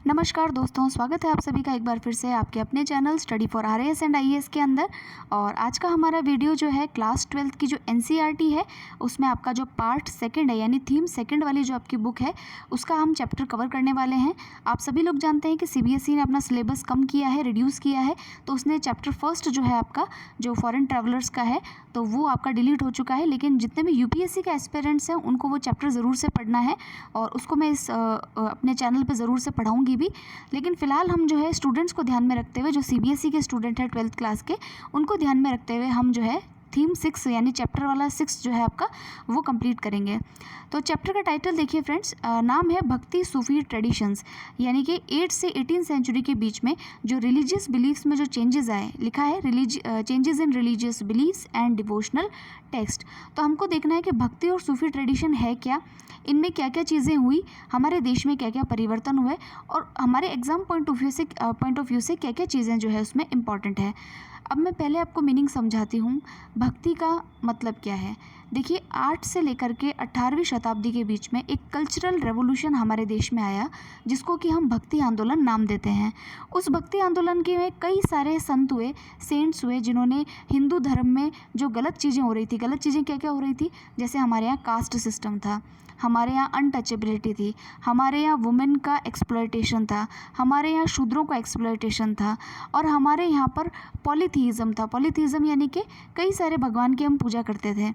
नमस्कार दोस्तों, स्वागत है आप सभी का एक बार फिर से आपके अपने channel study for RAS and IAS के अंदर। और आज का हमारा वीडियो जो है क्लास 12th की जो एनसीईआरटी है उसमें आपका जो पार्ट सेकंड है यानी थीम सेकंड वाली जो आपकी बुक है उसका हम चैप्टर कवर करने वाले हैं। आप सभी लोग जानते हैं कि सीबीएसई ने अपना सिलेबस कम किया है, रिड्यूस किया है, तो उसने चैप्टर फर्स्ट जो है आपका जो फॉरेन ट्रैवलर्स का है तो वो आपका डिलीट हो चुका है। लेकिन जितने भी यूपीएससी के एस्पिरेंट्स हैं उनको वो चैप्टर ज़रूर से पढ़ना है और उसको मैं इस अपने चैनल पर ज़रूर से पढ़ाऊँगी भी। लेकिन फ़िलहाल हम जो है स्टूडेंट्स को ध्यान में रखते हुए, जो सीबीएसई के स्टूडेंट है 12th क्लास के, उनको ध्यान में रखते हुए हम जो है थीम 6 यानी चैप्टर वाला 6 जो है आपका वो कंप्लीट करेंगे। तो चैप्टर का टाइटल देखिए फ्रेंड्स, नाम है भक्ति सूफी ट्रेडिशंस, यानी कि 8 से 18 सेंचुरी के बीच में जो रिलीजियस बिलीफ्स में जो चेंजेस आए, लिखा है changes in religious beliefs and devotional text. तो हमको देखना है कि भक्ति और सूफी ट्रेडिशन है क्या, इनमें क्या क्या चीज़ें हुई, हमारे देश में क्या क्या परिवर्तन हुए और हमारे एग्ज़ाम पॉइंट ऑफ व्यू से क्या क्या चीज़ें जो है उसमें इम्पॉर्टेंट है। अब मैं पहले आपको मीनिंग समझाती हूँ। भक्ति का मतलब क्या है? देखिए, 8 से लेकर के 18वीं शताब्दी के बीच में एक कल्चरल रेवोल्यूशन हमारे देश में आया जिसको कि हम भक्ति आंदोलन नाम देते हैं। उस भक्ति आंदोलन के में कई सारे संत हुए, सेंट्स हुए, जिन्होंने हिंदू धर्म में जो गलत चीज़ें हो रही थी, गलत चीज़ें क्या क्या हो रही थी, जैसे हमारे यहाँ कास्ट सिस्टम था, हमारे यहाँ अनटचेबिलिटी थी, हमारे यहाँ वुमेन का एक्सप्लॉयटेशन था, हमारे यहाँ शूद्रों का एक्सप्लॉयटेशन था और हमारे यहाँ पर पॉलीथीइज्म था। पॉलीथीइज्म यानी कि कई सारे भगवान की हम पूजा करते थे।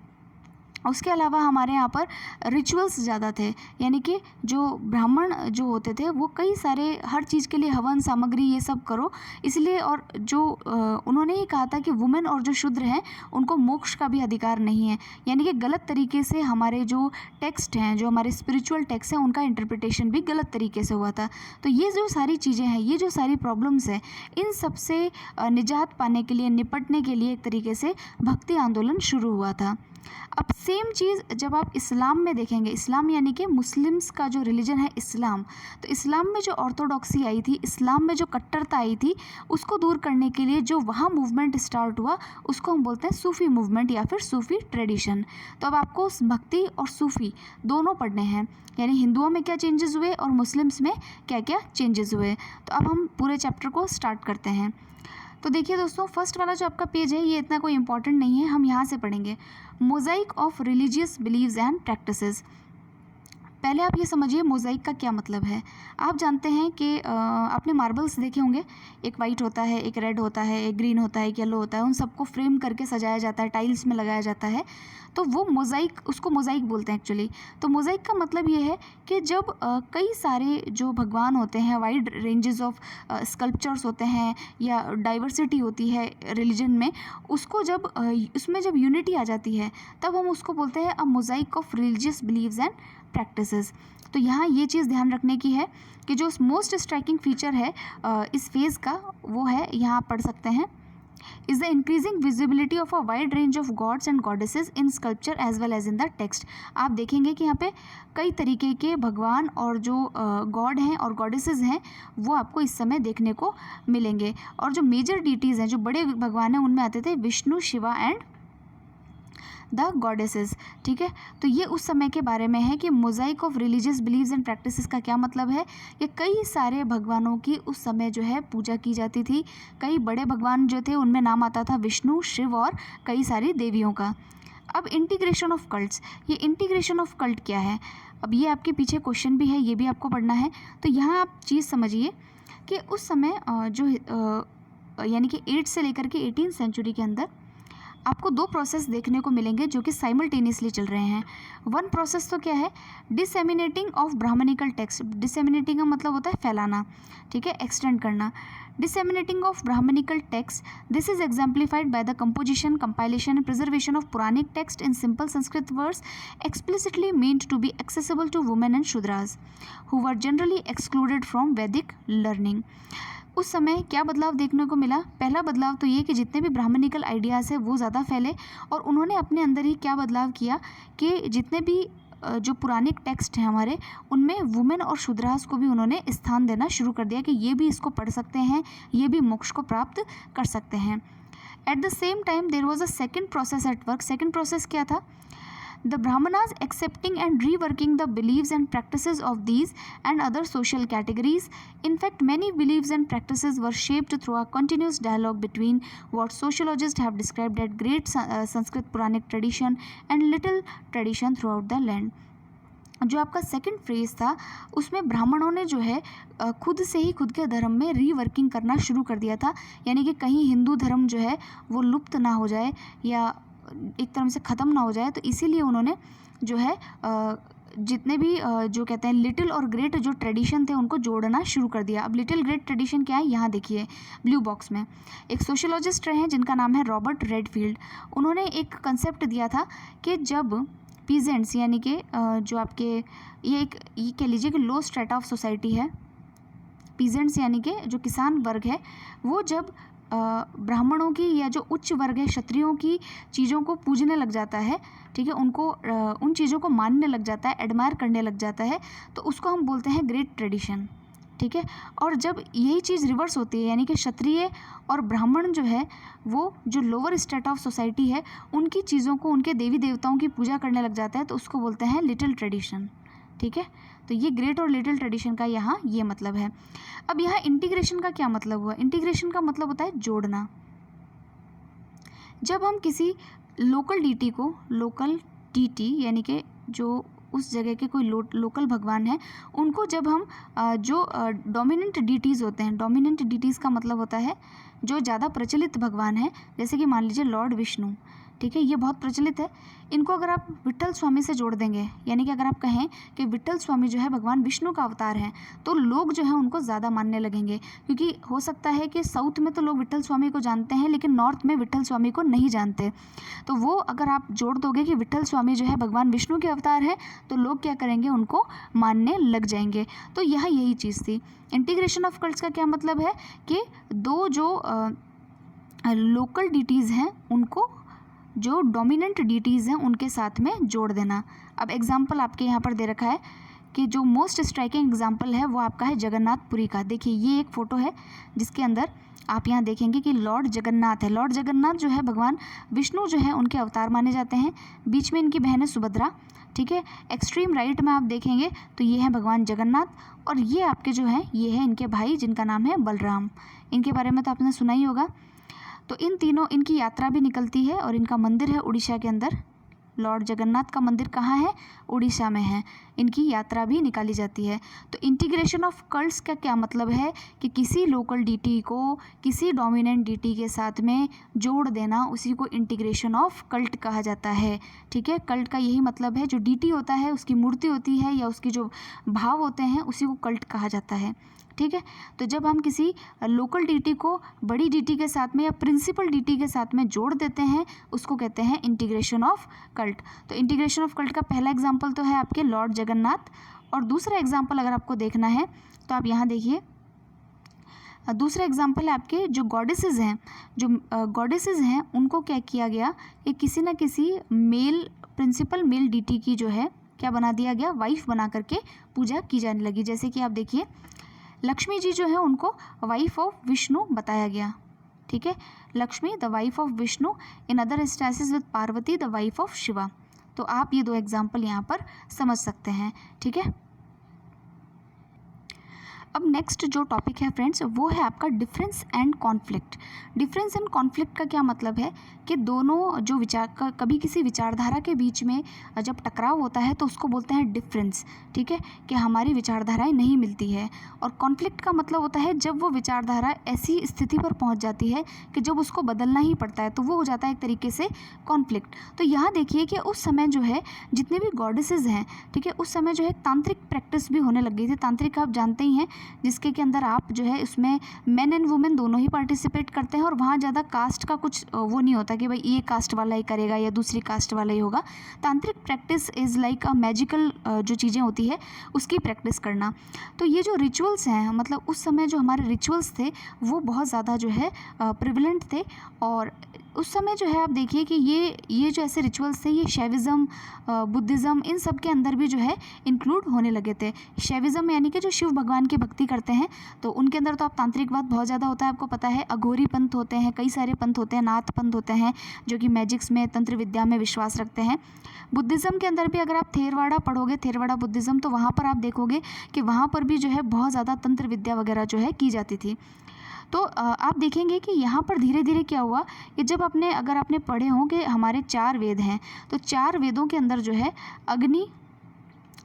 उसके अलावा हमारे यहाँ पर रिचुअल्स ज़्यादा थे, यानी कि जो ब्राह्मण जो होते थे वो कई सारे हर चीज़ के लिए हवन सामग्री ये सब करो, इसलिए। और जो उन्होंने ये कहा था कि वुमेन और जो शूद्र हैं उनको मोक्ष का भी अधिकार नहीं है, यानी कि गलत तरीके से हमारे जो टेक्स्ट हैं, जो हमारे स्पिरिचुअल टेक्स्ट हैं, उनका इंटरप्रिटेशन भी गलत तरीके से हुआ था। तो ये जो सारी चीज़ें हैं, ये जो सारी प्रॉब्लम्स हैं, इन सब से निजात पाने के लिए, निपटने के लिए एक तरीके से भक्ति आंदोलन शुरू हुआ था। अब सेम चीज़ जब आप इस्लाम में देखेंगे, इस्लाम यानी कि मुस्लिम्स का जो रिलीजन है इस्लाम, तो इस्लाम में जो ऑर्थोडॉक्सी आई थी, इस्लाम में जो कट्टरता आई थी, उसको दूर करने के लिए जो वहाँ मूवमेंट स्टार्ट हुआ उसको हम बोलते हैं सूफ़ी मूवमेंट या फिर सूफ़ी ट्रेडिशन। तो अब आपको भक्ति और सूफ़ी दोनों पढ़ने हैं, यानी हिंदुओं में क्या चेंजेस हुए और मुस्लिम्स में क्या क्या चेंजेस हुए। तो अब हम पूरे चैप्टर को स्टार्ट करते हैं। तो देखिए दोस्तों, फर्स्ट वाला जो आपका पेज है ये इतना कोई इंपॉर्टेंट नहीं है, हम यहाँ से पढ़ेंगे mosaic of religious beliefs and practices. पहले आप ये समझिए मोज़ाइक का क्या मतलब है। आप जानते हैं कि आपने मार्बल्स देखे होंगे, एक वाइट होता है, एक रेड होता है, एक ग्रीन होता है, एक येलो होता है, उन सबको फ्रेम करके सजाया जाता है, टाइल्स में लगाया जाता है, तो वो मोज़ाइक, उसको मोज़ाइक बोलते हैं एक्चुअली। तो मोज़ाइक का मतलब ये है कि जब कई सारे जो भगवान होते हैं, वाइड रेंजेस ऑफ स्कल्पचर्स होते हैं या डाइवर्सिटी होती है रिलीजन में, उसको जब उसमें जब यूनिटी आ जाती है तब हम उसको बोलते हैं a mosaic of religious beliefs and practices. तो यहाँ ये चीज़ ध्यान रखने की है कि जो मोस्ट स्ट्राइकिंग फीचर है इस फेज़ का वो है, यहाँ पढ़ सकते हैं, is the increasing visibility of a wide range of gods and goddesses in sculpture as well as in the text। आप देखेंगे कि यहाँ पे कई तरीके के भगवान और जो गॉड हैं और गॉडेसेस हैं वो आपको इस समय देखने को मिलेंगे। और जो मेजर डीटीज़ हैं, जो बड़े भगवान हैं, उनमें आते थे Vishnu, Shiva and the goddesses. ठीक है, तो ये उस समय के बारे में है कि mosaic of religious beliefs and practices का क्या मतलब है कि कई सारे भगवानों की उस समय जो है पूजा की जाती थी। कई बड़े भगवान जो थे उनमें नाम आता था विष्णु, शिव और कई सारी देवियों का। अब इंटीग्रेशन ऑफ कल्ट्स, ये इंटीग्रेशन ऑफ कल्ट क्या है, अब ये आपके पीछे क्वेश्चन भी है, ये भी आपको पढ़ना है। तो यहाँ आप चीज़ समझिए कि उस समय यानी कि 8 से लेकर के 18 सेंचुरी के अंदर आपको 2 प्रोसेस देखने को मिलेंगे जो कि साइमल्टेनियसली चल रहे हैं। वन प्रोसेस तो क्या है, disseminating of brahmanical text. Disseminating का मतलब होता है फैलाना, ठीक है, एक्सटेंड करना। Disseminating of brahmanical text, this is exemplified by the composition, compilation and preservation of Puranic text in simple Sanskrit words explicitly meant to be accessible to women and Shudras who were generally excluded from Vedic learning. उस समय क्या बदलाव देखने को मिला? पहला बदलाव तो ये कि जितने भी ब्राह्मणिकल आइडियाज़ हैं वो ज़्यादा फैले और उन्होंने अपने अंदर ही क्या बदलाव किया कि जितने भी जो पुरानिक टेक्स्ट हैं हमारे, उनमें वुमेन और शूद्रास को भी उन्होंने स्थान देना शुरू कर दिया कि ये भी इसको पढ़ सकते हैं, ये भी मोक्ष को प्राप्त कर सकते हैं। At the same time there was a second process at work. Second process क्या था? The Brahmanas accepting and reworking the beliefs and practices of these and other social categories. In fact, many beliefs and practices were shaped through a continuous dialogue between what sociologists have described as great Sanskrit Puranic tradition and little tradition throughout the land. जो आपका second phrase था उसमें ब्राह्मणों ने जो है खुद से ही खुद के धर्म में रीवर्किंग करना शुरू कर दिया था, यानी कि कहीं हिंदू धर्म जो है वो लुप्त ना हो जाए या एक तरह से ख़त्म ना हो जाए, तो इसीलिए उन्होंने जो है जितने भी जो कहते हैं लिटिल और ग्रेट जो ट्रेडिशन थे उनको जोड़ना शुरू कर दिया। अब लिटिल ग्रेट ट्रेडिशन क्या है, यहाँ देखिए ब्लू बॉक्स में एक सोशोलॉजिस्ट रहे हैं जिनका नाम है रॉबर्ट रेडफील्ड। उन्होंने एक कंसेप्ट दिया था कि जब पीजेंट्स यानी कि जो आपके ये कह लीजिए कि लो स्ट्रेटा ऑफ सोसाइटी है, पीजेंट्स यानी कि जो किसान वर्ग है, वो जब ब्राह्मणों की या जो उच्च वर्ग है क्षत्रियों की चीज़ों को पूजने लग जाता है, ठीक है, उनको उन चीज़ों को मानने लग जाता है, एडमायर करने लग जाता है, तो उसको हम बोलते हैं ग्रेट ट्रेडिशन, ठीक है। और जब यही चीज़ रिवर्स होती है यानी कि क्षत्रिय और ब्राह्मण जो है वो जो लोअर स्टेट ऑफ सोसाइटी है उनकी चीज़ों को, उनके देवी देवताओं की पूजा करने लग जाता है, तो उसको बोलते हैं लिटिल ट्रेडिशन, ठीक है। तो ये ग्रेट और लिटिल ट्रेडिशन का यहाँ ये मतलब है। अब यहाँ इंटीग्रेशन का क्या मतलब हुआ, इंटीग्रेशन का मतलब होता है जोड़ना। जब हम किसी लोकल डीटी को, लोकल डीटी यानी कि जो उस जगह के कोई लोकल भगवान है, उनको जब हम जो डोमिनेंट डीटीज़ होते हैं, डोमिनेंट डीटीज़ का मतलब होता है जो ज़्यादा प्रचलित भगवान है, जैसे कि मान लीजिए लॉर्ड विष्णु, ठीक है, ये बहुत प्रचलित है। इनको अगर आप विट्ठल स्वामी से जोड़ देंगे, यानी कि अगर आप कहें कि विट्ठल स्वामी जो है भगवान विष्णु का अवतार है, तो लोग जो है उनको ज़्यादा मानने लगेंगे, क्योंकि हो सकता है कि साउथ में तो लोग विट्ठल स्वामी को जानते हैं लेकिन नॉर्थ में विट्ठल स्वामी को नहीं जानते। तो वो अगर आप जोड़ दोगे कि विट्ठल स्वामी जो है भगवान विष्णु के अवतार है, तो लोग क्या करेंगे, उनको मानने लग जाएंगे। तो यहाँ यही चीज़ थी। इंटीग्रेशन ऑफ कल्ट्स का क्या मतलब है कि दो जो लोकल डीटीज़ हैं उनको जो डोमिनेंट डीटीज़ हैं उनके साथ में जोड़ देना। अब एग्जाम्पल आपके यहाँ पर दे रखा है कि जो मोस्ट स्ट्राइकिंग एग्जाम्पल है वो आपका है जगन्नाथपुरी का। देखिए ये एक फ़ोटो है जिसके अंदर आप यहाँ देखेंगे कि लॉर्ड जगन्नाथ है। लॉर्ड जगन्नाथ जो है भगवान विष्णु जो है उनके अवतार माने जाते हैं। बीच में इनकी बहन है सुभद्रा, ठीक है। एक्सट्रीम राइट में आप देखेंगे तो ये है भगवान जगन्नाथ, और ये आपके जो है ये है इनके भाई जिनका नाम है बलराम। इनके बारे में तो आपने सुना ही होगा। तो इन तीनों, इनकी यात्रा भी निकलती है और इनका मंदिर है उड़ीसा के अंदर। लॉर्ड जगन्नाथ का मंदिर कहाँ है, उड़ीसा में है। इनकी यात्रा भी निकाली जाती है। तो इंटीग्रेशन ऑफ कल्ट्स का क्या मतलब है कि किसी लोकल डीटी को किसी डोमिनेंट डीटी के साथ में जोड़ देना, उसी को इंटीग्रेशन ऑफ कल्ट कहा जाता है, ठीक है। कल्ट का यही मतलब है, जो डीटी होता है उसकी मूर्ति होती है या उसकी जो भाव होते हैं उसी को कल्ट कहा जाता है, ठीक है। तो जब हम किसी लोकल डीटी को बड़ी डीटी के साथ में या प्रिंसिपल डीटी के साथ में जोड़ देते हैं उसको कहते हैं इंटीग्रेशन ऑफ कल्ट। तो इंटीग्रेशन ऑफ कल्ट का पहला एग्जांपल तो है आपके लॉर्ड जगन्नाथ, और दूसरा एग्जांपल अगर आपको देखना है तो आप यहाँ देखिए, दूसरा एग्जांपल है आपके जो गॉडेसेस हैं, जो गॉडेसेस हैं उनको क्या किया गया कि किसी न किसी मेल, प्रिंसिपल मेल डीटी की जो है क्या बना दिया गया, वाइफ बना करके पूजा की जाने लगी। जैसे कि आप देखिए लक्ष्मी जी जो है उनको वाइफ ऑफ विष्णु बताया गया, ठीक है। Lakshmi the wife of Vishnu, in other instances with Parvati the wife of Shiva. तो आप ये दो एग्जाम्पल यहाँ पर समझ सकते हैं, ठीक है। अब नेक्स्ट जो टॉपिक है फ्रेंड्स वो है आपका difference and conflict. Difference and conflict का क्या मतलब है कि दोनों जो विचार, कभी किसी विचारधारा के बीच में जब टकराव होता है तो उसको बोलते हैं डिफरेंस, ठीक है, कि हमारी विचारधाराएं नहीं मिलती है। और कॉन्फ्लिक्ट का मतलब होता है जब वो विचारधारा ऐसी स्थिति पर पहुंच जाती है कि जब उसको बदलना ही पड़ता है, तो वो हो जाता है एक तरीके से कॉन्फ्लिक्ट। तो यहाँ देखिए कि उस समय जो है जितने भी गॉडेसेस हैं, ठीक है, उस समय जो है तांत्रिक प्रैक्टिस भी होने लग गई थी। तांत्रिक आप जानते ही हैं, जिसके के अंदर आप जो है उसमें मेन एंड वुमेन दोनों ही पार्टिसिपेट करते हैं, और वहाँ ज़्यादा कास्ट का कुछ वो नहीं होता कि भाई ये कास्ट वाला ही करेगा या दूसरी कास्ट वाला ही होगा। तांत्रिक practice is like a magical जो चीज़ें होती है उसकी प्रैक्टिस करना। तो ये जो रिचुअल्स हैं, मतलब उस समय जो हमारे रिचुअल्स थे वो बहुत ज़्यादा जो है प्रिवलेंट थे, और उस समय जो है आप देखिए कि ये जो ऐसे रिचुअल्स थे ये शैविज़्म, बुद्धिज़्म, इन सब के अंदर भी जो है इंक्लूड होने लगे थे। शैविज़्म यानी कि जो शिव भगवान की भक्ति करते हैं, तो उनके अंदर तो आप तांत्रिकवाद बहुत ज़्यादा होता है, आपको पता है। अघोरी पंथ होते हैं, कई सारे पंथ होते हैं, नाथ पंथ होते हैं जो कि मैजिक्स में, तंत्र विद्या में विश्वास रखते हैं। बुद्धिज़्म के अंदर भी अगर आप थेरवाड़ा पढ़ोगे, थेरवाड़ा बुद्धिज़्म, तो वहाँ पर आप देखोगे कि वहाँ पर भी जो है बहुत ज़्यादा तंत्र विद्या वगैरह जो है की जाती थी। तो आप देखेंगे कि यहाँ पर धीरे धीरे क्या हुआ कि जब अगर आपने पढ़े हों कि हमारे 4 वेद हैं, तो 4 वेदों के अंदर जो है अग्नि,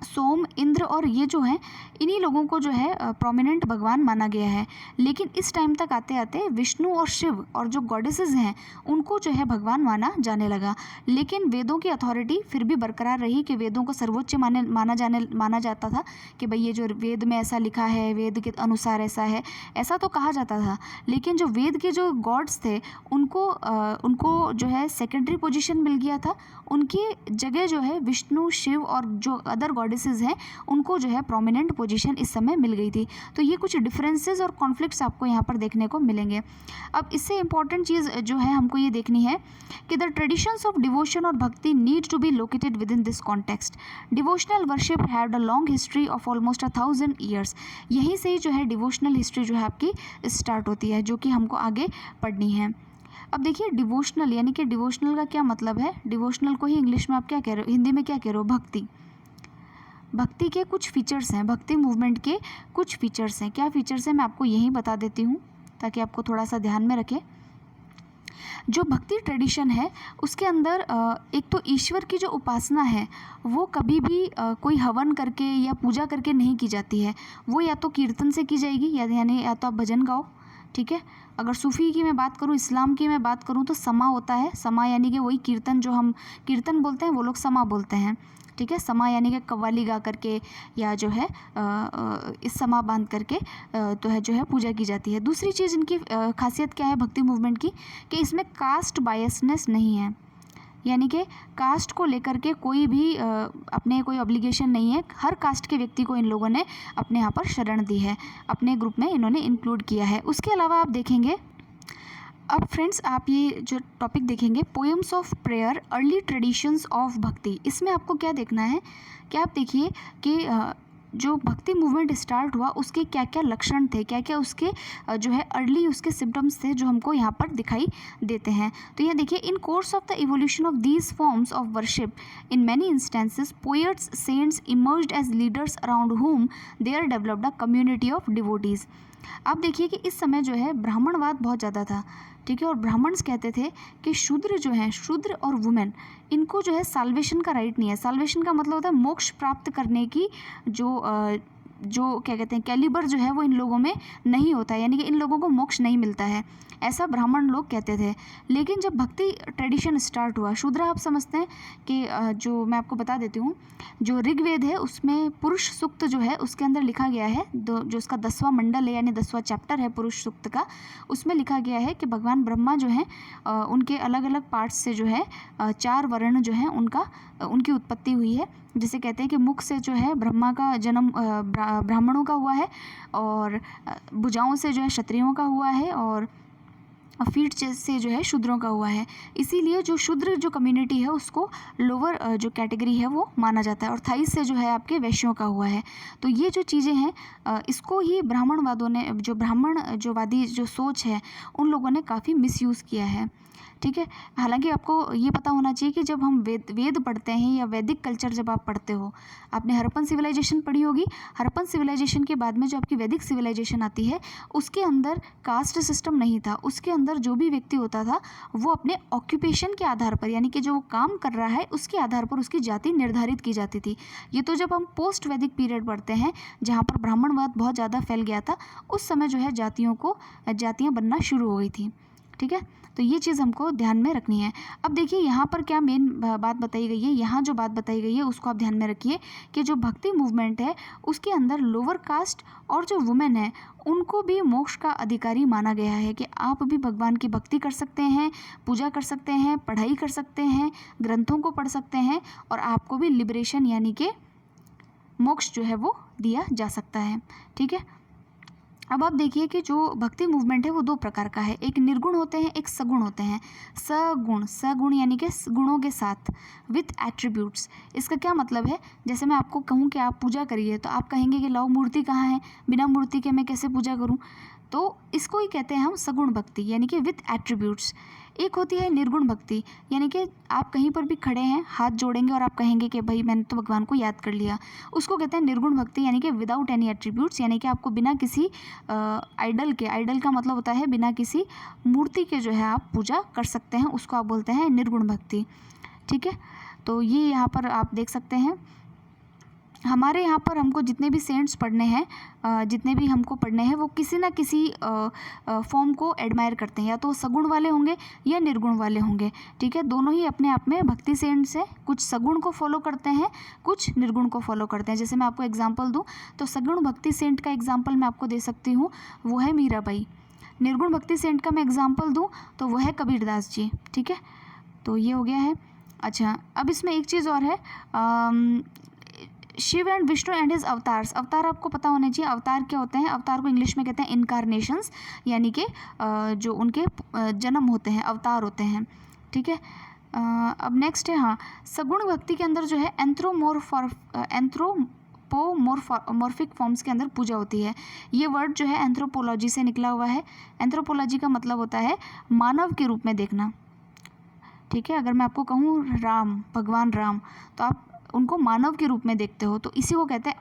सोम, इंद्र और ये जो हैं, इन्हीं लोगों को जो है प्रोमिनेंट भगवान माना गया है। लेकिन इस टाइम तक आते आते विष्णु और शिव और जो गॉडेसेस हैं उनको जो है भगवान माना जाने लगा। लेकिन वेदों की अथॉरिटी फिर भी बरकरार रही कि वेदों को सर्वोच्च माना जाता था कि भाई ये जो वेद में ऐसा लिखा है, वेद के अनुसार ऐसा है, ऐसा तो कहा जाता था। लेकिन जो वेद के जो गॉड्स थे उनको जो है सेकेंडरी पोजीशन मिल गया था। उनकी जगह जो है विष्णु, शिव और जो अदर गॉडेसेस हैं उनको जो है प्रोमिनेंट पोजीशन इस समय मिल गई थी। तो ये कुछ डिफरेंसेस और कॉन्फ्लिक्ट्स आपको यहाँ पर देखने को मिलेंगे। अब इससे इम्पॉर्टेंट चीज़ जो है हमको ये देखनी है कि द ट्रेडिशंस ऑफ डिवोशन और bhakti need to be located within this context. Devotional worship had a long history of almost 1000 years. यहीं से ही जो है डिवोशनल हिस्ट्री जो है आपकी स्टार्ट होती है, जो कि हमको आगे पढ़नी है। अब देखिए डिवोशनल यानी कि डिवोशनल का क्या मतलब है। डिवोशनल को ही इंग्लिश में आप क्या कह रहे हो, हिंदी में क्या कह रहे हो, भक्ति। भक्ति के कुछ फीचर्स हैं, भक्ति मूवमेंट के कुछ फीचर्स हैं। क्या फीचर्स हैं मैं आपको यहीं बता देती हूँ ताकि आपको थोड़ा सा ध्यान में रखें। जो भक्ति ट्रेडिशन है उसके अंदर एक तो ईश्वर की जो उपासना है वो कभी भी कोई हवन करके या पूजा करके नहीं की जाती है। वो या तो कीर्तन से की जाएगी या तो आप भजन गाओ, ठीक है। अगर सूफ़ी की मैं बात करूँ, इस्लाम की मैं बात करूँ, तो समा होता है। समा यानी कि वही कीर्तन, जो हम कीर्तन बोलते हैं वो लोग समा बोलते हैं, ठीक है। समा यानी कि कव्वाली गा करके या जो है इस समा बांध करके तो है जो है पूजा की जाती है। दूसरी चीज़ इनकी खासियत क्या है भक्ति मूवमेंट की, कि इसमें कास्ट बायसनेस नहीं है, यानी कि कास्ट को लेकर के कोई भी अपने कोई ऑब्लिगेशन नहीं है। हर कास्ट के व्यक्ति को इन लोगों ने अपने यहाँ पर शरण दी है, अपने ग्रुप में इन्होंने इंक्लूड किया है। उसके अलावा आप देखेंगे, अब फ्रेंड्स आप ये जो टॉपिक देखेंगे poems of prayer, early traditions of भक्ति, इसमें आपको क्या देखना है कि आप देखिए कि जो भक्ति मूवमेंट स्टार्ट हुआ उसके क्या क्या लक्षण थे, क्या क्या उसके जो है अर्ली उसके सिम्टम्स थे जो हमको यहाँ पर दिखाई देते हैं। तो ये देखिए, in course of the evolution of these forms of worship in many instances poets saints emerged as leaders around whom there developed a community of devotees. आप देखिए कि इस समय जो है ब्राह्मणवाद बहुत ज़्यादा था, ठीक है। और ब्राह्मण्स कहते थे कि शूद्र जो हैं, शूद्र और वुमेन, इनको जो है साल्वेशन का राइट नहीं है। साल्वेशन का मतलब होता है मोक्ष प्राप्त करने की जो क्या कहते हैं कैलिबर जो है वो इन लोगों में नहीं होता है, यानी कि इन लोगों को मोक्ष नहीं मिलता है, ऐसा ब्राह्मण लोग कहते थे। लेकिन जब भक्ति ट्रेडिशन स्टार्ट हुआ, शूद्र आप समझते हैं कि जो मैं आपको बता देती हूँ, जो ऋग्वेद है उसमें पुरुष सूक्त जो है उसके अंदर लिखा गया है, जो उसका 10वां मंडल है यानी 10वां चैप्टर है पुरुष सूक्त का, उसमें लिखा गया है कि भगवान ब्रह्मा जो हैं उनके अलग अलग पार्ट्स से जो है 4 वर्ण जो हैं उनकी उत्पत्ति हुई है। जिसे कहते हैं कि मुख से जो है ब्रह्मा का जन्म ब्राह्मणों का हुआ है, और भुजाओं से जो है क्षत्रियों का हुआ है, और फीट से जो है शूद्रों का हुआ है। इसीलिए जो शूद्र जो कम्युनिटी है उसको लोअर जो कैटेगरी है वो माना जाता है, और थाइस से जो है आपके वैश्यों का हुआ है। तो ये जो चीज़ें हैं इसको ही ब्राह्मणवादों ने, जो ब्राह्मण जो वादी जो सोच है उन लोगों ने काफ़ी मिसयूज़ किया है, ठीक है। हालांकि आपको ये पता होना चाहिए कि जब हम वेद पढ़ते हैं या वैदिक कल्चर जब आप पढ़ते हो, आपने हड़प्पन सिविलाइजेशन पढ़ी होगी। हड़प्पन सिविलाइजेशन के बाद में जो आपकी वैदिक सिविलाइजेशन आती है उसके अंदर कास्ट सिस्टम नहीं था। उसके अंदर जो भी व्यक्ति होता था वो अपने ऑक्यूपेशन के आधार पर, यानी कि जो वो काम कर रहा है उसके आधार पर उसकी जाति निर्धारित की जाती थी। ये तो जब हम पोस्ट वैदिक पीरियड पढ़ते हैं जहाँ पर ब्राह्मणवाद बहुत ज़्यादा फैल गया था, उस समय जो है जातियाँ बनना शुरू हो गई थी, ठीक है। तो ये चीज़ हमको ध्यान में रखनी है। अब देखिए यहाँ पर क्या मेन बात बताई गई है, यहाँ जो बात बताई गई है उसको आप ध्यान में रखिए कि जो भक्ति मूवमेंट है उसके अंदर लोअर कास्ट और जो वुमेन है उनको भी मोक्ष का अधिकारी माना गया है, कि आप भी भगवान की भक्ति कर सकते हैं, पूजा कर सकते हैं, पढ़ाई कर सकते हैं, ग्रंथों को पढ़ सकते हैं, और आपको भी लिबरेशन यानी कि मोक्ष जो है वो दिया जा सकता है, ठीक है। अब आप देखिए कि जो भक्ति मूवमेंट है वो दो प्रकार का है, एक निर्गुण होते हैं, एक सगुण होते हैं। सगुण यानी कि गुणों के साथ, विथ एट्रीब्यूट्स। इसका क्या मतलब है, जैसे मैं आपको कहूँ कि आप पूजा करिए तो आप कहेंगे कि लाओ मूर्ति कहाँ है, बिना मूर्ति के मैं कैसे पूजा करूँ। तो इसको ही कहते हैं हम सगुण भक्ति, यानी कि विथ एट्रीब्यूट्स। एक होती है निर्गुण भक्ति, यानी कि आप कहीं पर भी खड़े हैं, हाथ जोड़ेंगे और आप कहेंगे कि भाई मैंने तो भगवान को याद कर लिया, उसको कहते हैं निर्गुण भक्ति, यानी कि विदाउट एनी एट्रीब्यूट्स, यानी कि आपको बिना किसी आइडल का मतलब होता है बिना किसी मूर्ति के जो है आप पूजा कर सकते हैं, उसको आप बोलते हैं निर्गुण भक्ति। ठीक है, तो ये यहाँ पर आप देख सकते हैं। हमारे यहाँ पर हमको जितने भी सेंट्स पढ़ने हैं, जितने भी हमको पढ़ने हैं, वो किसी ना किसी फॉर्म को एडमायर करते हैं, या तो सगुण वाले होंगे या निर्गुण वाले होंगे। ठीक है, दोनों ही अपने आप में भक्ति सेंट्स हैं, कुछ सगुण को फॉलो करते हैं, कुछ निर्गुण को फॉलो करते हैं। जैसे मैं आपको एग्जांपल दूं तो सगुण भक्ति सेंट का एग्जांपल मैं आपको दे सकती हूँ, वो है मीराबाई। निर्गुण भक्ति सेंट का मैं एग्जाम्पल दूँ तो वो है कबीरदास जी। ठीक है, तो ये हो गया है। अच्छा, अब इसमें एक चीज़ और है, Shiva and Vishnu and his avatars. Avatar आपको पता होना चाहिए, अवतार क्या होते हैं। अवतार को इंग्लिश में कहते हैं इनकारनेशंस, यानी कि जो उनके जन्म होते हैं, अवतार होते हैं। ठीक है, अब नेक्स्ट है, हाँ, सगुण भक्ति के अंदर जो है एंथ्रोपोमॉर्फिक फॉर्म्स के अंदर पूजा होती है। ये वर्ड जो है एंथ्रोपोलॉजी से निकला हुआ है। एंथ्रोपोलॉजी का मतलब होता है मानव के रूप में देखना। ठीक है, अगर मैं आपको कहूँ राम, भगवान राम, तो आप उनको मानव के रूप में देखते हो, तो इसी को कहते हैं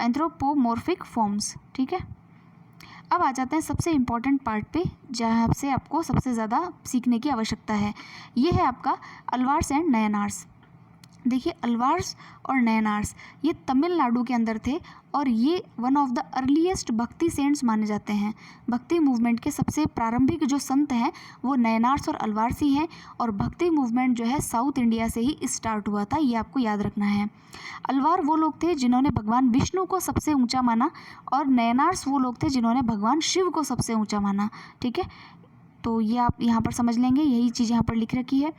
एंथ्रोपोमॉर्फिक फॉर्म्स। ठीक है, अब आ जाते हैं सबसे इम्पॉर्टेंट पार्ट पे, जहाँ से आपको सबसे ज़्यादा सीखने की आवश्यकता है। ये है आपका अलवार्स एंड नयनार्स। देखिए, अलवार्स और नयनार्स ये तमिलनाडु के अंदर थे, और ये वन ऑफ द अर्लीस्ट भक्ति सेंट्स माने जाते हैं। भक्ति मूवमेंट के सबसे प्रारंभिक जो संत हैं वो नयनार्स और अलवार्स ही हैं, और भक्ति मूवमेंट जो है साउथ इंडिया से ही स्टार्ट हुआ था, ये आपको याद रखना है। अलवार वो लोग थे जिन्होंने भगवान विष्णु को सबसे ऊंचा माना, और नयनार्स वो लोग थे जिन्होंने भगवान शिव को सबसे ऊंचा माना। ठीक है, तो ये आप यहाँ पर समझ लेंगे, यही चीज़ यहाँ पर लिख रखी है।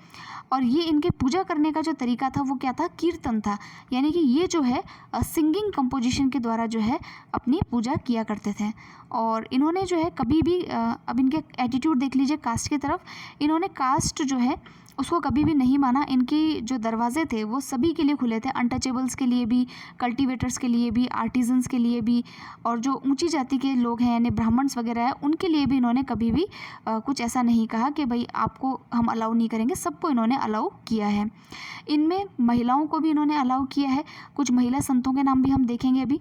और ये इनके पूजा करने का जो तरीका था वो क्या था, कीर्तन था, यानी कि ये जो है सिंगिंग कंपोजिशन के द्वारा जो है अपनी पूजा किया करते थे। और इन्होंने जो है कभी भी अब इनके एटीट्यूड देख लीजिए कास्ट की तरफ, इन्होंने कास्ट जो है उसको कभी भी नहीं माना। इनकी जो दरवाजे थे वो सभी के लिए खुले थे, अनटचेबल्स के लिए भी, कल्टीवेटर्स के लिए भी, आर्टिजन्स के लिए भी, और जो ऊंची जाति के लोग हैं यानी ब्राह्मण्स वगैरह है उनके लिए भी इन्होंने कभी भी कुछ ऐसा नहीं कहा कि भाई आपको हम अलाउ नहीं करेंगे, सबको इन्होंने अलाउ किया है। इनमें महिलाओं को भी इन्होंने अलाउ किया है। कुछ महिला संतों के नाम भी हम देखेंगे अभी।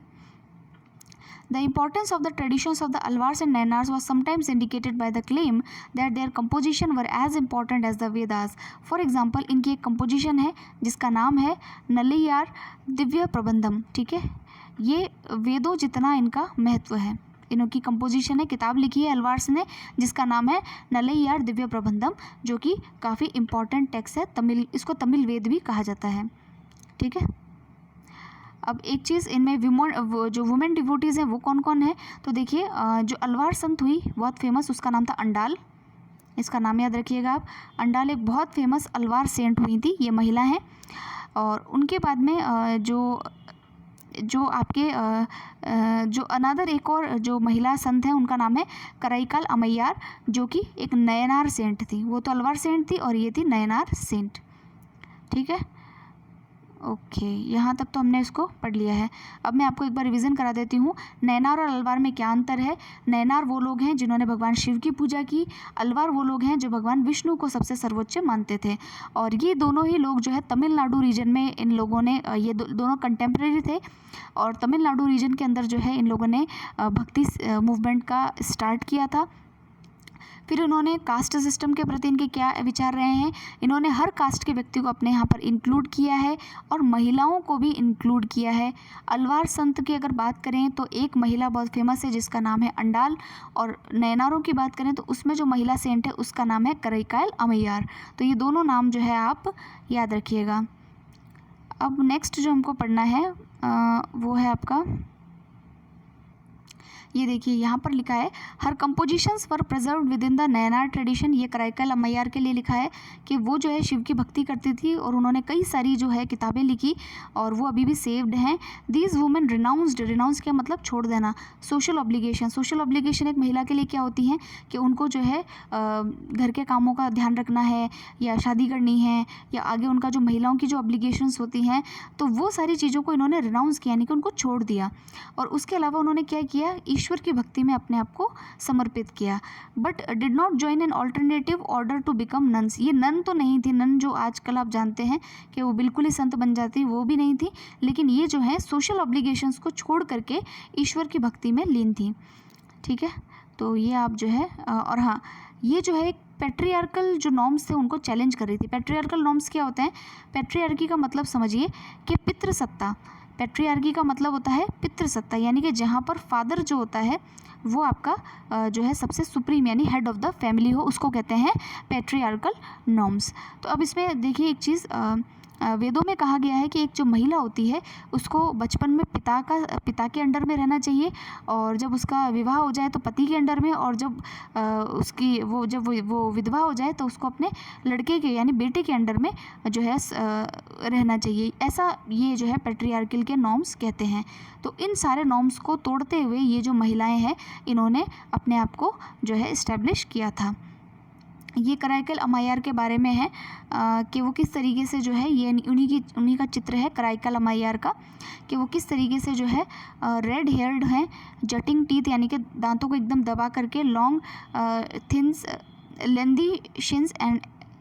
The importance of the traditions of the Alvars and Nayanars was sometimes indicated by the claim that their composition were as important as the Vedas. For example, इनकी एक composition है जिसका नाम है नलैयार दिव्य प्रबंधम। ठीक है, ये वेदों जितना इनका महत्व है। इनकी कंपोजिशन है, किताब लिखी है अलवार्स ने जिसका नाम है नलैयार दिव्य प्रबंधम, जो कि काफ़ी इम्पॉर्टेंट टेक्स्ट है। इसको तमिल वेद भी कहा जाता है। ठीक है, अब एक चीज़, इनमें जो वुमेन डिवोटीज़ हैं वो कौन कौन है, तो देखिए जो अलवार संत हुई बहुत फेमस, उसका नाम था अंडाल। इसका नाम याद रखिएगा आप। अंडाल एक बहुत फेमस अलवार सेंट हुई थी, ये महिला हैं। और उनके बाद में जो आपके जो अनादर एक और जो महिला संत हैं उनका नाम है कराईकाल अमैयार, जो कि एक नयनार सेंट थी। वो तो अलवार सेंट थी और ये थी नयनार सेंट। ठीक है, ओके, यहाँ तक तो हमने इसको पढ़ लिया है। अब मैं आपको एक बार रिवीजन करा देती हूँ, नयनार और अलवार में क्या अंतर है। नयनार वो लोग हैं जिन्होंने भगवान शिव की पूजा की, अलवार वो लोग हैं जो भगवान विष्णु को सबसे सर्वोच्च मानते थे। और ये दोनों ही लोग जो है तमिलनाडु रीजन में इन लोगों ने ये दोनों कंटेम्प्रेरी थे, और तमिलनाडु रीजन के अंदर जो है इन लोगों ने भक्ति मूवमेंट का स्टार्ट किया था। फिर उन्होंने कास्ट सिस्टम के प्रति इनके क्या विचार रहे हैं, इन्होंने हर कास्ट के व्यक्ति को अपने यहाँ पर इंक्लूड किया है, और महिलाओं को भी इंक्लूड किया है। अलवार संत की अगर बात करें तो एक महिला बहुत फेमस है जिसका नाम है अंडाल, और नयनारों की बात करें तो उसमें जो महिला सेंट है उसका नाम है कराईकाल अमैयार। तो ये दोनों नाम जो है आप याद रखिएगा। अब नेक्स्ट जो हमको पढ़ना है वो है आपका ये देखिए यहाँ पर लिखा है her compositions were preserved within the Nayanar tradition. ये कराइकल अम्मैयार के लिए लिखा है कि वो जो है शिव की भक्ति करती थी और उन्होंने कई सारी जो है किताबें लिखी और वो अभी भी सेव्ड हैं। दीज वुमेन रिनाउंस्ड, रिनाउंस क्या मतलब छोड़ देना। सोशल ऑब्लिगेशन, सोशल ऑब्लिगेशन एक महिला के लिए क्या होती है कि उनको जो है घर के कामों का ध्यान रखना है या शादी करनी है या आगे उनका जो महिलाओं की जो ऑब्लिगेशंस होती हैं, तो वो सारी चीज़ों को इन्होंने रिनाउंस किया, यानी कि उनको छोड़ दिया। और उसके अलावा उन्होंने क्या किया, ईश्वर की भक्ति में अपने आप को समर्पित किया। But did not join an alternative order to become nuns. ये नन तो नहीं थी, नन जो आजकल आप जानते हैं कि वो बिल्कुल ही संत बन जाती, वो भी नहीं थी, लेकिन ये जो है सोशल ऑब्लिगेशंस को छोड़ करके ईश्वर की भक्ति में लीन थी। ठीक है, तो ये आप जो है और हाँ, ये जो है पैट्रियार्कल जो नॉर्म्स थे उनको चैलेंज कर रही थी। पैट्रियार्कल नॉर्म्स क्या होते हैं? पैट्रियार्की का मतलब समझिए कि पितृसत्ता। पैट्रियार्की का मतलब होता है पितृसत्ता, यानी कि जहाँ पर फादर जो होता है वो आपका जो है सबसे सुप्रीम यानी हेड ऑफ द फैमिली हो, उसको कहते हैं पैट्रियार्कल नॉर्म्स। तो अब इसमें देखिए एक चीज़, वेदों में कहा गया है कि एक जो महिला होती है उसको बचपन में पिता के अंडर में रहना चाहिए, और जब उसका विवाह हो जाए तो पति के अंडर में, और जब उसकी वो विधवा हो जाए तो उसको अपने लड़के के यानी बेटे के अंडर में जो है रहना चाहिए। ऐसा ये जो है पैट्रियार्कल के नॉर्म्स कहते हैं। तो इन सारे नॉर्म्स को तोड़ते हुए ये जो महिलाएं हैं इन्होंने अपने आप को जो है इस्टेब्लिश किया था। ये कराइकल अम्मैयार के बारे में है कि वो किस तरीके से जो है, ये उन्हीं का चित्र है कराइकल अम्मैयार का, कि वो किस तरीके से जो है रेड हेयर्ड हैं, जटिंग टीथ यानी कि दांतों को एकदम दबा करके, long thins lengthy shins and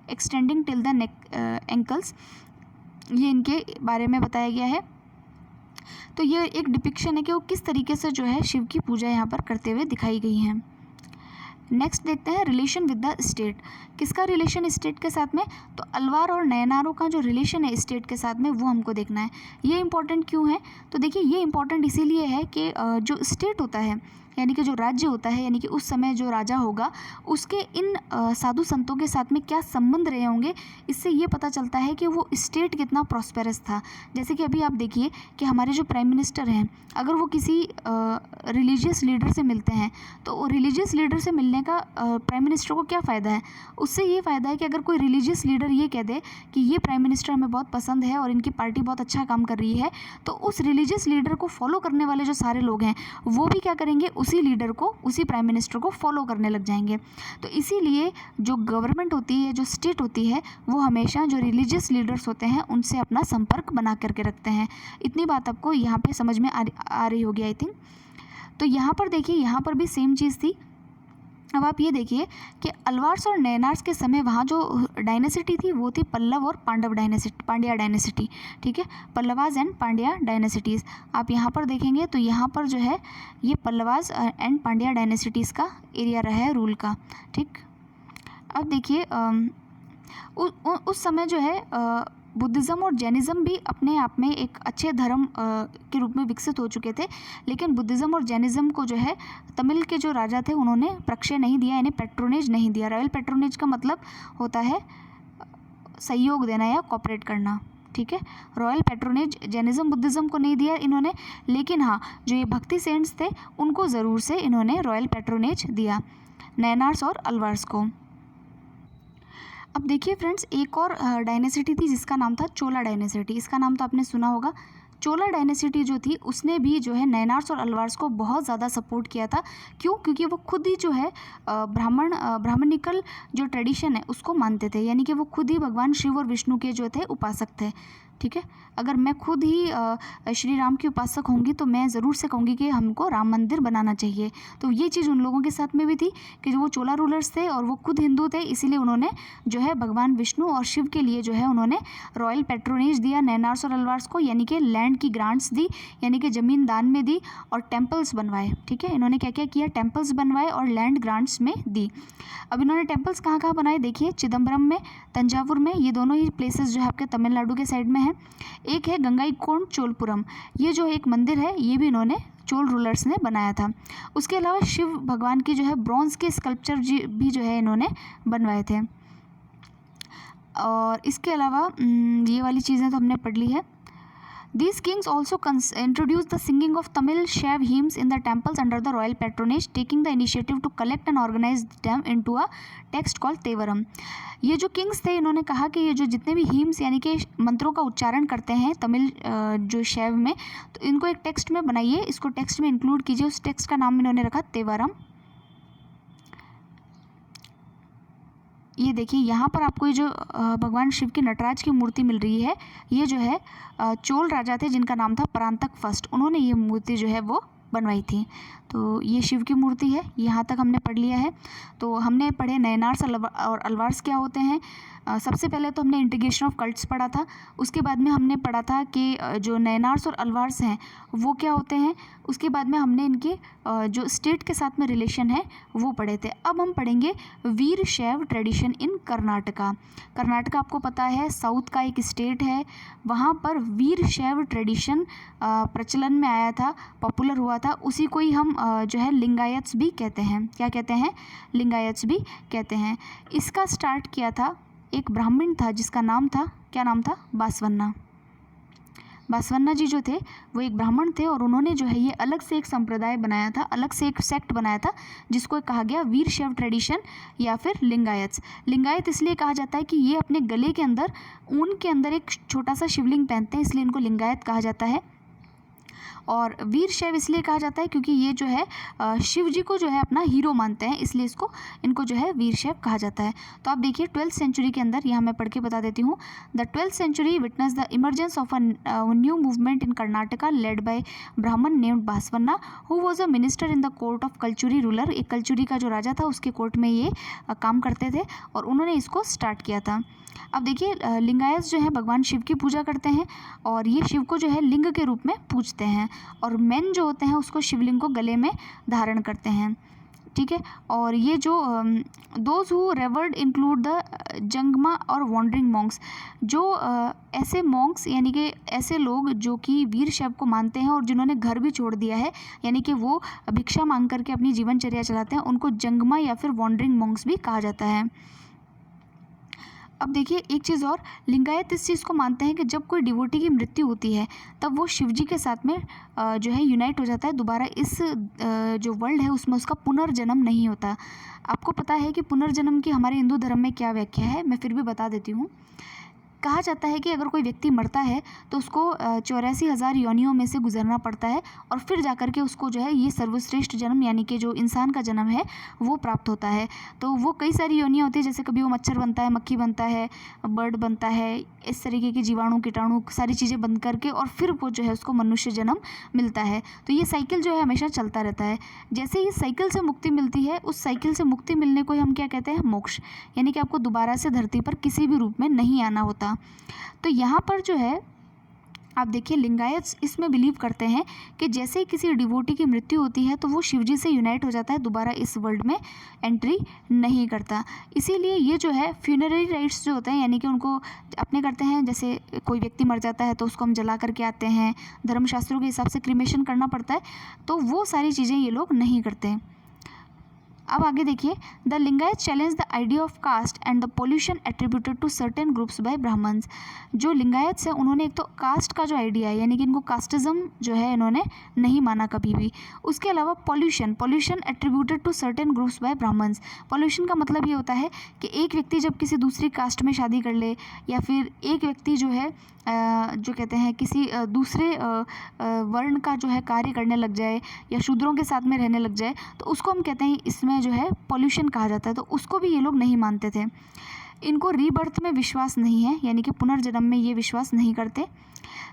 extending till the neck ankles, ये इनके बारे में बताया गया है। तो ये एक डिपिक्शन है कि वो किस तरीके से जो है शिव की पूजा यहाँ पर करते हुए दिखाई गई हैं। नेक्स्ट देखते हैं रिलेशन विद द स्टेट। किसका रिलेशन स्टेट के साथ में? तो अलवार और नयनारों का जो रिलेशन है स्टेट के साथ में वो हमको देखना है। ये इंपॉर्टेंट क्यों है? तो देखिए ये इंपॉर्टेंट इसीलिए है कि जो स्टेट होता है यानी कि जो राज्य होता है, यानी कि उस समय जो राजा होगा उसके इन साधु संतों के साथ में क्या संबंध रहे होंगे, इससे ये पता चलता है कि वो स्टेट कितना प्रॉस्पेरस था। जैसे कि अभी आप देखिए कि हमारे जो प्राइम मिनिस्टर हैं, अगर वो किसी रिलीजियस लीडर से मिलते हैं तो रिलीजियस लीडर से मिलने का प्राइम मिनिस्टर को क्या फ़ायदा है? उससे ये फ़ायदा है कि अगर कोई रिलीजियस लीडर ये कह दे कि ये प्राइम मिनिस्टर हमें बहुत पसंद है और इनकी पार्टी बहुत अच्छा काम कर रही है, तो उस रिलीजियस लीडर को फॉलो करने वाले जो सारे लोग हैं वो भी क्या करेंगे, उसी लीडर को, उसी प्राइम मिनिस्टर को फॉलो करने लग जाएंगे। तो इसीलिए जो गवर्नमेंट होती है, जो स्टेट होती है, वो हमेशा जो रिलीजियस लीडर्स होते हैं उनसे अपना संपर्क बना करके रखते हैं। इतनी बात आपको यहाँ पे समझ में आ रही होगी आई थिंक। तो यहाँ पर देखिए, यहाँ पर भी सेम चीज़ थी। अब आप ये देखिए कि अलवार्स और नयनार्स के समय वहाँ जो डायनेसिटी थी वो थी पल्लव और पांड्या डायनेसिटी। ठीक है, पल्लवाज एंड पांड्या डायनेसिटीज़। आप यहाँ पर देखेंगे तो यहाँ पर जो है ये पल्लवाज एंड पांड्या डायनेसिटीज़ का एरिया रहा है रूल का। ठीक, अब देखिए उस समय जो है बुद्धिज़्म और जैनिज़्म भी अपने आप में एक अच्छे धर्म के रूप में विकसित हो चुके थे, लेकिन बुद्धिज़्म और जैनिज़्म को जो है तमिल के जो राजा थे उन्होंने प्रक्षय नहीं दिया, यानी पैट्रोनेज नहीं दिया। रॉयल पैट्रोनेज का मतलब होता है सहयोग देना या कॉपरेट करना। ठीक है, रॉयल पैट्रोनेज जैनिज़्म बुद्धिज़्म को नहीं दिया इन्होंने, लेकिन हाँ जो ये भक्ति सेंट्स थे उनको ज़रूर से इन्होंने रॉयल पैट्रोनेज दिया, नयनार्स और अलवार्स को। अब देखिए फ्रेंड्स, एक और डायनेसिटी थी जिसका नाम था चोला डायनेसिटी। इसका नाम तो आपने सुना होगा। चोला डायनेसिटी जो थी उसने भी जो है नयनार्स और अलवार्स को बहुत ज़्यादा सपोर्ट किया था। क्यों? क्योंकि वो खुद ही जो है ब्राह्मणिकल जो ट्रेडिशन है उसको मानते थे, यानी कि वो खुद ही भगवान शिव और विष्णु के जो थे उपासक थे। ठीक है, अगर मैं खुद ही श्री राम की उपासक होंगी तो मैं ज़रूर से कहूँगी कि हमको राम मंदिर बनाना चाहिए। तो ये चीज़ उन लोगों के साथ में भी थी कि जो वो चोला रूलर्स थे और वो खुद हिंदू थे, इसीलिए उन्होंने जो है भगवान विष्णु और शिव के लिए जो है उन्होंने रॉयल पैट्रोनेज दिया नयनार्स और अलवार्स को, यानी कि लैंड की ग्रांट्स दी, यानी कि ज़मीन दान में दी, और टेम्पल्स बनवाए। ठीक है, इन्होंने क्या क्या किया? टेम्पल्स बनवाए और लैंड ग्रांट्स में दी। अब इन्होंने टेम्पल्स कहाँ कहाँ बनाए? देखिए, चिदम्बरम में, तंजावुर में, ये दोनों ही प्लेसेस जो है आपके तमिलनाडु के साइड में है। एक है गंगाईकोंड चोलपुरम, ये जो एक मंदिर है ये भी इन्होंने चोल रूलर्स ने बनाया था। उसके अलावा शिव भगवान की जो है ब्रॉन्ज के स्कल्पचर भी जो है इन्होंने बनवाए थे। और इसके अलावा ये वाली चीज़ें तो हमने पढ़ ली है। These kings also introduced the singing of Tamil Shaiv hymns in the temples under the royal patronage, taking the initiative to collect and organize them into a text called Tevaram. ये जो किंग्स थे इन्होंने कहा कि ये जो जितने भी हिम्स यानी कि मंत्रों का उच्चारण करते हैं तमिल जो शैव में, तो इनको एक टेक्स्ट में बनाइए, इसको टेक्स्ट में इंक्लूड कीजिए। उस टेक्स्ट का नाम इन्होंने रखा तेवारम। ये देखिए यहाँ पर आपको ये जो भगवान शिव की नटराज की मूर्ति मिल रही है, ये जो है चोल राजा थे जिनका नाम था परांतक फर्स्ट, उन्होंने ये मूर्ति जो है वो बनवाई थी। तो ये शिव की मूर्ति है। यहाँ तक हमने पढ़ लिया है। तो हमने पढ़े नयनार्स और अलवार्स क्या होते हैं। सबसे पहले तो हमने इंटीग्रेशन ऑफ कल्ट्स पढ़ा था, उसके बाद में हमने पढ़ा था कि जो नयनार्स और अलवार्स हैं वो क्या होते हैं, उसके बाद में हमने इनके जो स्टेट के साथ में रिलेशन है वो पढ़े थे। अब हम पढ़ेंगे वीर शैव ट्रेडिशन इन कर्नाटका। कर्नाटका आपको पता है साउथ का एक स्टेट है, वहाँ पर वीर शैव ट्रेडिशन प्रचलन में आया था, पॉपुलर हुआ था। उसी को ही हम जो है लिंगायत्स भी कहते हैं। क्या कहते हैं? लिंगायत्स भी कहते हैं। इसका स्टार्ट किया था एक ब्राह्मण था जिसका नाम था, क्या नाम था? बासवन्ना। बासवन्ना जी जो थे वो एक ब्राह्मण थे और उन्होंने जो है ये अलग से एक संप्रदाय बनाया था, अलग से एक सेक्ट बनाया था जिसको कहा गया वीर शैव ट्रेडिशन या फिर लिंगायत्स। लिंगायत इसलिए कहा जाता है कि ये अपने गले के अंदर ऊन के अंदर एक छोटा सा शिवलिंग पहनते हैं, इसलिए इनको लिंगायत कहा जाता है। और वीर शैव इसलिए कहा जाता है क्योंकि ये जो है शिव जी को जो है अपना हीरो मानते हैं, इसलिए इनको जो है वीर शैव कहा जाता है। तो आप देखिए 12th सेंचुरी के अंदर, यहाँ मैं पढ़ के बता देती हूँ। The 12th century witness the emergence of a new movement in Karnataka led by Brahmana named Basavanna who was a minister in the court of Kalachuri ruler. एक कलचुरी का जो राजा था उसके कोर्ट में ये काम करते थे और उन्होंने इसको स्टार्ट किया था। अब देखिए लिंगायत जो है भगवान शिव की पूजा करते हैं और ये शिव को जो है लिंग के रूप में पूजते हैं और मेन जो होते हैं उसको शिवलिंग को गले में धारण करते हैं। ठीक है। और ये जो those who revered include the jangama और वॉन्डरिंग मॉन्क्स, जो ऐसे मॉन्क्स यानी कि ऐसे लोग जो कि वीर शैव को मानते हैं और जिन्होंने घर भी छोड़ दिया है, यानी कि वो भिक्षा मांग करके अपनी जीवनचर्या चलाते हैं, उनको जंगमा या फिर वॉन्डरिंग मॉन्क्स भी कहा जाता है। अब देखिए एक चीज़ और, लिंगायत इस चीज़ को मानते हैं कि जब कोई डिवोटी की मृत्यु होती है तब वो शिवजी के साथ में जो है यूनाइट हो जाता है, दोबारा इस जो वर्ल्ड है उसमें उसका पुनर्जन्म नहीं होता। आपको पता है कि पुनर्जन्म की हमारे हिंदू धर्म में क्या व्याख्या है, मैं फिर भी बता देती हूँ। कहा जाता है कि अगर कोई व्यक्ति मरता है तो उसको 84,000 योनियों में से गुजरना पड़ता है और फिर जाकर के उसको जो है ये सर्वश्रेष्ठ जन्म यानी कि जो इंसान का जन्म है वो प्राप्त होता है। तो वो कई सारी योनियाँ होती है, जैसे कभी वो मच्छर बनता है, मक्खी बनता है, बर्ड बनता है, इस तरीके के जीवाणु कीटाणु सारी चीज़ें बन करके और फिर वो जो है उसको मनुष्य जन्म मिलता है। तो ये साइकिल जो है हमेशा चलता रहता है। जैसे ही साइकिल से मुक्ति मिलती है, उस साइकिल से मुक्ति मिलने को ही हम क्या कहते हैं? मोक्ष, यानी कि आपको दोबारा से धरती पर किसी भी रूप में नहीं आना होता। तो यहाँ पर जो है आप देखिए लिंगायत इसमें बिलीव करते हैं कि जैसे ही किसी डिवोटी की मृत्यु होती है तो वो शिवजी से यूनाइट हो जाता है, दोबारा इस वर्ल्ड में एंट्री नहीं करता। इसीलिए ये जो है फ्यूनररी राइट्स जो होते हैं यानी कि उनको अपने करते हैं, जैसे कोई व्यक्ति मर जाता है तो उसको हम जला करके आते हैं, धर्मशास्त्रों के हिसाब से क्रीमेशन करना पड़ता है, तो वो सारी चीज़ें ये लोग नहीं करते। अब आगे देखिए, the Lingayat challenge the idea of caste and the pollution attributed to certain groups by Brahmans. जो लिंगायत है उन्होंने एक तो कास्ट का जो आइडिया है यानी कि इनको कास्टिज्म जो है इन्होंने नहीं माना कभी भी। उसके अलावा pollution attributed to certain groups by Brahmans. Pollution का मतलब ये होता है कि एक व्यक्ति जब किसी दूसरी कास्ट में शादी कर ले या फिर एक व्यक्ति जो है जो कहते हैं किसी दूसरे वर्ण का जो है कार्य करने लग जाए या शूद्रों के साथ में रहने लग जाए, तो उसको हम कहते हैं इसमें जो है पॉल्यूशन कहा जाता है। तो उसको भी ये लोग नहीं मानते थे। इनको रीबर्थ में विश्वास नहीं है, यानी कि पुनर्जन्म में ये विश्वास नहीं करते।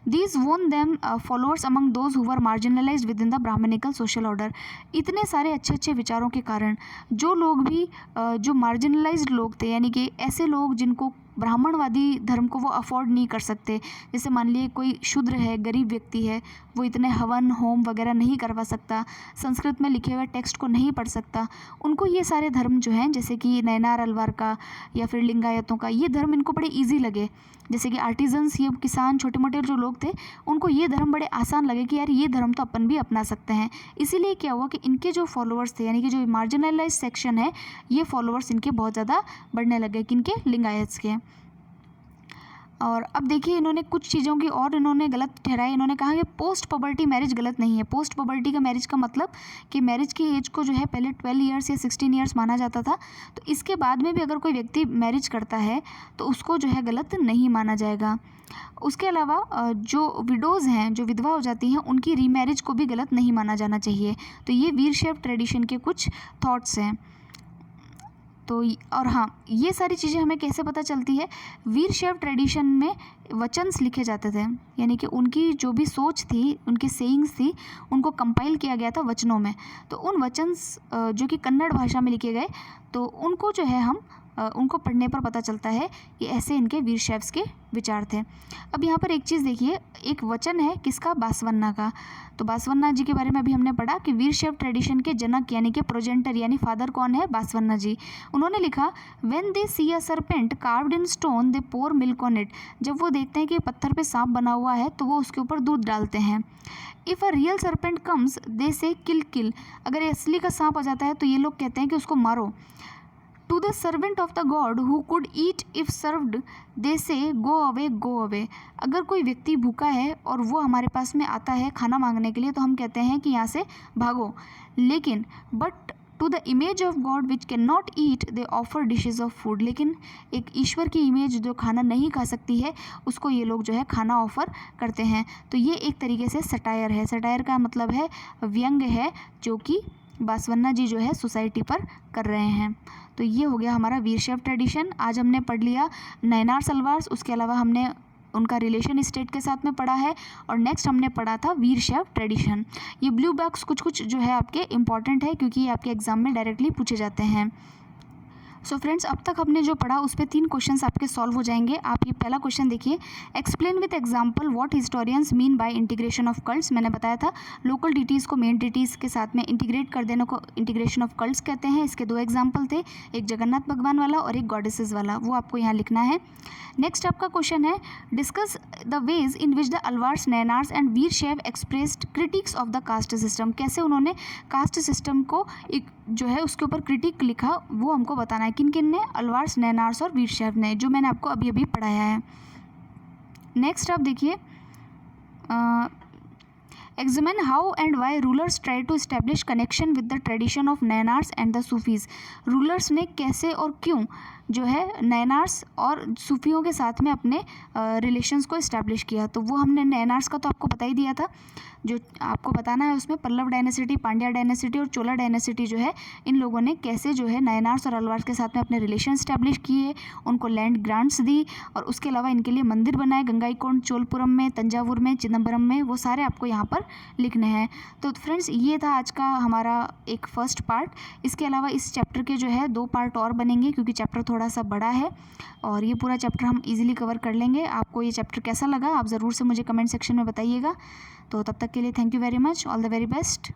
These won them followers among those who were marginalized within the Brahmanical social order। इतने सारे अच्छे अच्छे विचारों के कारण जो लोग भी जो मार्जिनलाइज्ड लोग थे, यानी कि ऐसे लोग जिनको ब्राह्मणवादी धर्म को वो अफोर्ड नहीं कर सकते, जैसे मान लिए कोई शूद्र है, गरीब व्यक्ति है, वो इतने हवन होम वगैरह नहीं करवा सकता, संस्कृत में लिखे हुए टेक्स्ट को नहीं पढ़ सकता, उनको ये सारे धर्म जो हैं जैसे कि नयनार अलवार का या फिर लिंगायतों का ये धर्म इनको बड़े ईजी लगे। जैसे कि आर्टिजन्स, ये किसान छोटे मोटे जो लोग थे, उनको ये धर्म बड़े आसान लगे कि यार ये धर्म तो अपन भी अपना सकते हैं। इसीलिए क्या हुआ कि इनके जो फॉलोअर्स थे यानी कि जो मार्जिनलाइज सेक्शन है, ये फॉलोअर्स इनके बहुत ज़्यादा बढ़ने लगे, किनके? लिंगायत्स के। और अब देखिए इन्होंने कुछ चीज़ों की और इन्होंने गलत ठहराई। इन्होंने कहा कि पोस्ट पबर्टी मैरिज गलत नहीं है। पोस्ट पबर्टी का मैरिज का मतलब कि मैरिज की एज को जो है पहले 12 ईयर्स या 16 ईयर्स माना जाता था, तो इसके बाद में भी अगर कोई व्यक्ति मैरिज करता है तो उसको जो है गलत नहीं माना जाएगा। उसके अलावा जो विडोज़ हैं, जो विधवा हो जाती हैं, उनकी रीमैरिज को भी गलत नहीं माना जाना चाहिए। तो ये वीरशैव ट्रेडिशन के कुछ थॉट्स हैं। तो और हाँ, ये सारी चीज़ें हमें कैसे पता चलती है, वीरशैव ट्रेडिशन में वचन्स लिखे जाते थे, यानी कि उनकी जो भी सोच थी, उनकी सेइंग्स थी, उनको कंपाइल किया गया था वचनों में। तो उन वचन्स जो कि कन्नड़ भाषा में लिखे गए, तो उनको जो है हम उनको पढ़ने पर पता चलता है कि ऐसे इनके वीरशैव्स के विचार थे। अब यहाँ पर एक चीज़ देखिए, एक वचन है किसका, बासवन्ना का। तो बासवन्ना जी के बारे में अभी हमने पढ़ा कि वीरशैव ट्रेडिशन के जनक यानी कि प्रोजेंटर यानी फादर कौन है, बासवन्ना जी। उन्होंने लिखा, when they see a serpent carved in stone they pour milk on it. जब वो देखते हैं कि पत्थर पे सांप बना हुआ है तो वो उसके ऊपर दूध डालते हैं। If a real serpent comes they say kill किल। अगर असली का सांप आ जाता है तो ये लोग कहते हैं कि उसको मारो। To the servant of the god who could eat if served they say go away go away. अगर कोई व्यक्ति भूखा है और वो हमारे पास में आता है खाना मांगने के लिए तो हम कहते हैं कि यहाँ से भागो। लेकिन but to the image of god which can not eat they offer dishes of food. लेकिन एक ईश्वर की इमेज जो खाना नहीं खा सकती है उसको ये लोग जो है खाना ऑफर करते हैं। तो ये एक तरीके से सटायर है। सटायर का मतलब है व्यंग है, जो कि बासवन्ना जी जो है सोसाइटी पर कर रहे हैं। तो ये हो गया हमारा वीरशैव ट्रेडिशन। आज हमने पढ़ लिया नैनार सलवार्स, उसके अलावा हमने उनका रिलेशन स्टेट के साथ में पढ़ा है, और नेक्स्ट हमने पढ़ा था वीरशैव ट्रेडिशन। ये ब्लू बॉक्स कुछ जो है आपके इंपॉर्टेंट है क्योंकि ये आपके एग्जाम में डायरेक्टली पूछे जाते हैं। सो फ्रेंड्स, अब तक हमने जो पढ़ा उस पर 3 क्वेश्चंस आपके सॉल्व हो जाएंगे। आप ये पहला क्वेश्चन देखिए, explain with example what historians mean by integration of cults. मैंने बताया था लोकल डिटीज़ को मेन डिटीज़ के साथ में इंटीग्रेट कर देने को इंटीग्रेशन ऑफ कल्ट्स कहते हैं। इसके 2 एग्जाम्पल थे, एक जगन्नाथ भगवान वाला और एक गॉडेसेस वाला, वो आपको यहाँ लिखना है। नेक्स्ट आपका क्वेश्चन है, discuss the ways in which the Alvars, Nayanars and Virashaiva expressed critiques of the caste system. कैसे उन्होंने कास्ट सिस्टम को एक जो है उसके ऊपर क्रिटिक लिखा, वो हमको बताना है। किन किन ने, अलवार्स, नैनार्स और वीरशैव ने, जो मैंने आपको अभी अभी पढ़ाया है। नेक्स्ट आप देखिए, examine how and why rulers try to establish connection with the tradition of Nayanars and the Sufis. Rulers ने कैसे और क्यों जो है नैनार्स और सूफियों के साथ में अपने रिलेशंस को इस्टेब्लिश किया। तो वो हमने नैनार्स का तो आपको बता ही दिया था। जो आपको बताना है उसमें पल्लव डायनेसिटी, पांड्या डायनेसिटी और चोला डायनेसिटी जो है, इन लोगों ने कैसे जो है नैनार्स और अलवार्स के साथ में अपने रिलेशन इस्टेब्लिश किए, उनको लैंड ग्रांट्स दी, और उसके अलावा इनके लिए मंदिर बनाए गंगाईकोंड, चोलपुरम में, तंजावुर में, चिदम्बरम में, वो सारे आपको यहाँ पर लिखने हैं। तो फ्रेंड्स, ये था आज का हमारा एक फर्स्ट पार्ट। इसके अलावा इस चैप्टर के जो है 2 पार्ट और बनेंगे क्योंकि चैप्टर थोड़ा सा बड़ा है और ये पूरा चैप्टर हम इजीली कवर कर लेंगे। आपको ये चैप्टर कैसा लगा आप ज़रूर से मुझे कमेंट सेक्शन में बताइएगा। तो तब तक के लिए thank you very much, all the very best.